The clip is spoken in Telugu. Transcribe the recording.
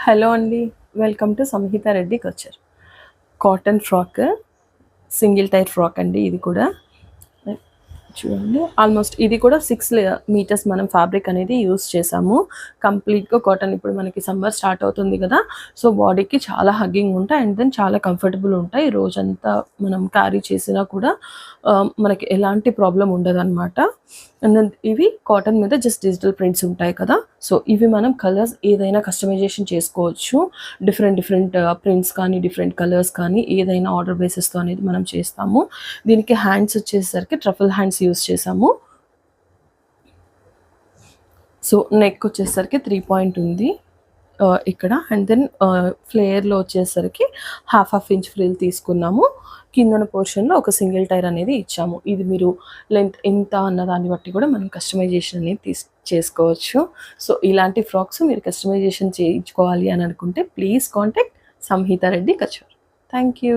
హలో అండి. Welcome to Samhitha Reddy culture. Cotton frock, single tier frock అండి ఇది కూడా. చూడండి ఆల్మోస్ట్ ఇది కూడా 6 మీటర్స్ మనం ఫ్యాబ్రిక్ అనేది యూస్ చేసాము. కంప్లీట్‌గా కాటన్. ఇప్పుడు మనకి సమ్మర్ స్టార్ట్ అవుతుంది కదా! సో, బాడీకి చాలా హగ్గింగ్ ఉంటాయి. అండ్ దెన్ చాలా కంఫర్టబుల్ ఉంటాయి. రోజంతా మనం క్యారీ చేసినా కూడా మనకి ఎలాంటి ప్రాబ్లమ్ ఉండదనమాట. అండ్ దెన్ ఇవి కాటన్ మీద జస్ట్ డిజిటల్ ప్రింట్స్ ఉంటాయి కదా! సో, ఇవి మనం కలర్స్ ఏదైనా కస్టమైజేషన్ చేసుకోవచ్చు. డిఫరెంట్ డిఫరెంట్ ప్రింట్స్ కానీ, డిఫరెంట్ కలర్స్ కానీ ఏదైనా ఆర్డర్ బేసిస్‌తో అనేది మనం చేస్తాము. దీనికి హ్యాండ్స్ వచ్చేసరికి ట్రఫుల్ హ్యాండ్స్ యూజ్ చేసాము. సో, నెక్ వచ్చేసరికి 3 పాయింట్ ఉంది ఇక్కడ. అండ్ దెన్ ఫ్లేయర్‌లో వచ్చేసరికి హాఫ్ ఇంచ్ ఫ్రిల్ తీసుకున్నాము. కిందన పోర్షన్‌లో ఒక సింగిల్ టైర్ అనేది ఇచ్చాము. ఇది మీరు లెంత్ ఎంత అన్న దాన్ని బట్టి కూడా మనం కస్టమైజేషన్ అనేది చేసుకోవచ్చు. సో, ఇలాంటి ఫ్రాక్స్ మీరు కస్టమైజేషన్ చేయించుకోవాలి అని అనుకుంటే ప్లీజ్ కాంటాక్ట్ సంహిత రెడ్డి కచూర్. Thank you.